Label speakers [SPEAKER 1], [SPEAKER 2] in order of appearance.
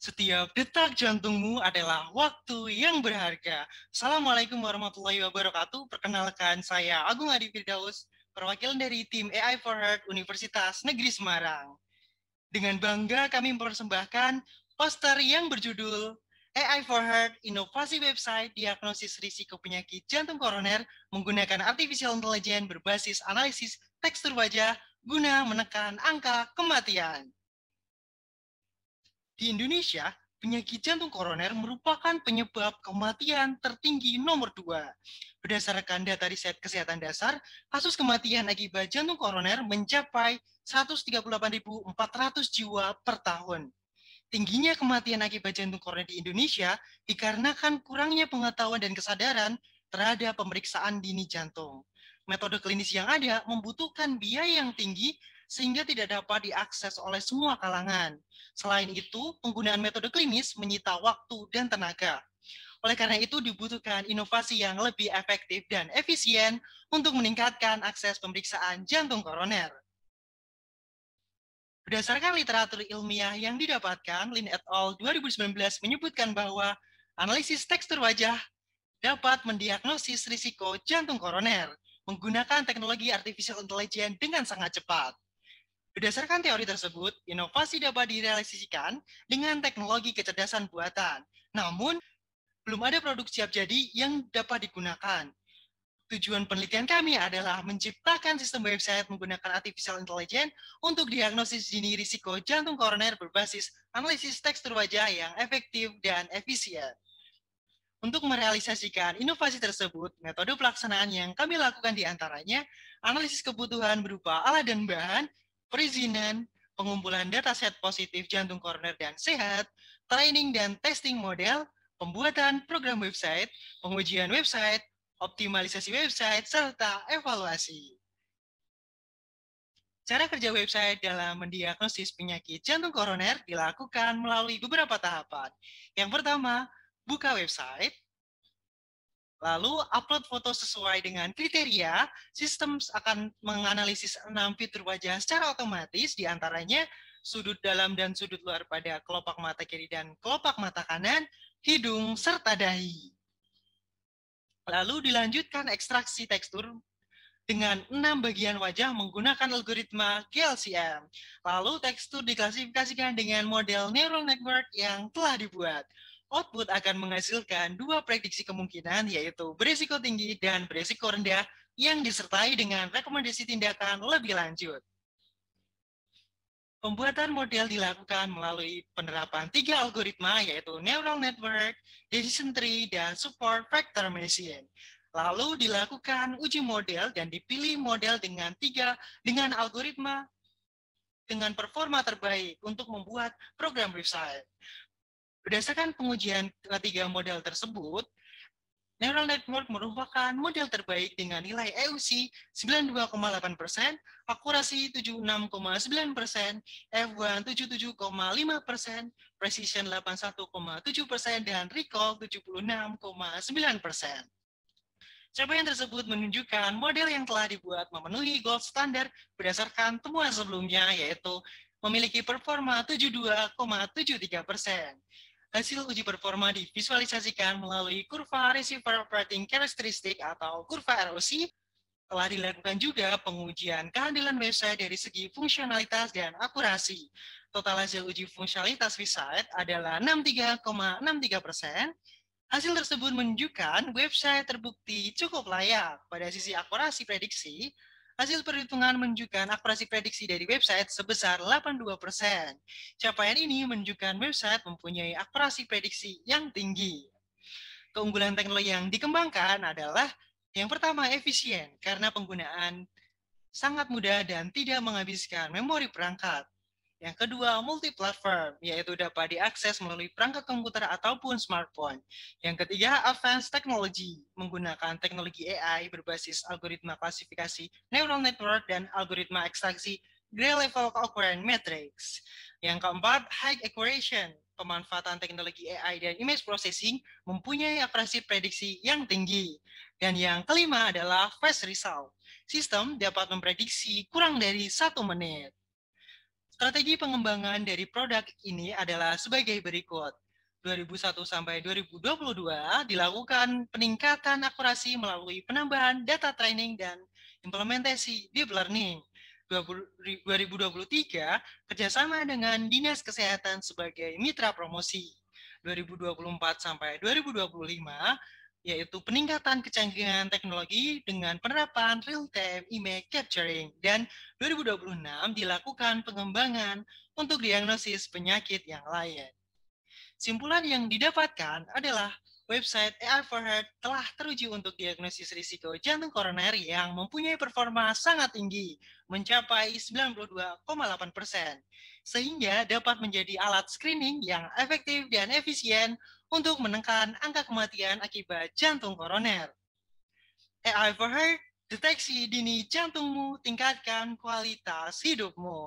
[SPEAKER 1] Setiap detak jantungmu adalah waktu yang berharga. Assalamualaikum warahmatullahi wabarakatuh. Perkenalkan, saya Agung Adi Firdaus, perwakilan dari tim AI for Heart Universitas Negeri Semarang. Dengan bangga kami mempersembahkan poster yang berjudul AI for Heart, inovasi website diagnosis risiko penyakit jantung koroner menggunakan artificial intelligence berbasis analisis tekstur wajah guna menekan angka kematian. Di Indonesia, penyakit jantung koroner merupakan penyebab kematian tertinggi nomor 2. Berdasarkan data riset kesehatan dasar, kasus kematian akibat jantung koroner mencapai 138.400 jiwa per tahun. Tingginya kematian akibat jantung koroner di Indonesia dikarenakan kurangnya pengetahuan dan kesadaran terhadap pemeriksaan dini jantung. Metode klinis yang ada membutuhkan biaya yang tinggi sehingga tidak dapat diakses oleh semua kalangan. Selain itu, penggunaan metode klinis menyita waktu dan tenaga. Oleh karena itu, dibutuhkan inovasi yang lebih efektif dan efisien untuk meningkatkan akses pemeriksaan jantung koroner. Berdasarkan literatur ilmiah yang didapatkan, Lin et al. 2019 menyebutkan bahwa analisis tekstur wajah dapat mendiagnosis risiko jantung koroner menggunakan teknologi artificial intelligence dengan sangat cepat. Berdasarkan teori tersebut, inovasi dapat direalisasikan dengan teknologi kecerdasan buatan. Namun, belum ada produk siap jadi yang dapat digunakan. Tujuan penelitian kami adalah menciptakan sistem website menggunakan artificial intelligence untuk diagnosis dini risiko jantung koroner berbasis analisis tekstur wajah yang efektif dan efisien. Untuk merealisasikan inovasi tersebut, metode pelaksanaan yang kami lakukan diantaranya analisis kebutuhan berupa alat dan bahan, perizinan, pengumpulan dataset positif jantung koroner dan sehat, training dan testing model, pembuatan program website, pengujian website, optimalisasi website, serta evaluasi. Cara kerja website dalam mendiagnosis penyakit jantung koroner dilakukan melalui beberapa tahapan. Yang pertama, buka website, lalu upload foto sesuai dengan kriteria. Sistem akan menganalisis 6 fitur wajah secara otomatis, diantaranya sudut dalam dan sudut luar pada kelopak mata kiri dan kelopak mata kanan, hidung, serta dahi. Lalu dilanjutkan ekstraksi tekstur dengan 6 bagian wajah menggunakan algoritma GLCM. Lalu tekstur diklasifikasikan dengan model neural network yang telah dibuat. Output akan menghasilkan 2 prediksi kemungkinan, yaitu berisiko tinggi dan berisiko rendah, yang disertai dengan rekomendasi tindakan lebih lanjut. Pembuatan model dilakukan melalui penerapan 3 algoritma, yaitu neural network, decision tree, dan support vector machine. Lalu dilakukan uji model dan dipilih model dengan algoritma dengan performa terbaik untuk membuat program website. Berdasarkan pengujian ketiga model tersebut, neural network merupakan model terbaik dengan nilai EUC 92,8%, akurasi 76,9%, F1 77,5%, precision 81,7%, dan recall 76,9%. Capaian tersebut menunjukkan model yang telah dibuat memenuhi gold standar berdasarkan temuan sebelumnya, yaitu memiliki performa 72,73%. Hasil uji performa divisualisasikan melalui kurva Receiver Operating Characteristic atau kurva ROC. Telah dilakukan juga pengujian kehandalan website dari segi fungsionalitas dan akurasi. Total hasil uji fungsionalitas website adalah 63,63%. Hasil tersebut menunjukkan website terbukti cukup layak. Pada sisi akurasi prediksi, hasil perhitungan menunjukkan akurasi prediksi dari website sebesar 82%. Capaian ini menunjukkan website mempunyai akurasi prediksi yang tinggi. Keunggulan teknologi yang dikembangkan adalah yang pertama, efisien karena penggunaan sangat mudah dan tidak menghabiskan memori perangkat. Yang kedua, multi-platform, yaitu dapat diakses melalui perangkat komputer ataupun smartphone. Yang ketiga, advanced technology, menggunakan teknologi AI berbasis algoritma klasifikasi neural network dan algoritma ekstraksi gray level occurrence matrix. Yang keempat, high accuracy, pemanfaatan teknologi AI dan image processing mempunyai akurasi prediksi yang tinggi. Dan yang kelima adalah fast result. Sistem dapat memprediksi kurang dari 1 menit. Strategi pengembangan dari produk ini adalah sebagai berikut. 2001 sampai 2022 dilakukan peningkatan akurasi melalui penambahan data training dan implementasi deep learning. 2023 kerjasama dengan Dinas Kesehatan sebagai mitra promosi. 2024 sampai 2025 yaitu peningkatan kecanggihan teknologi dengan penerapan real-time image capturing, dan 2026 dilakukan pengembangan untuk diagnosis penyakit yang lain. Simpulan yang didapatkan adalah website AI for Heart telah teruji untuk diagnosis risiko jantung koroner yang mempunyai performa sangat tinggi, mencapai 92,8%, sehingga dapat menjadi alat screening yang efektif dan efisien untuk menekan angka kematian akibat jantung koroner. AI for Heart, deteksi dini jantungmu, tingkatkan kualitas hidupmu.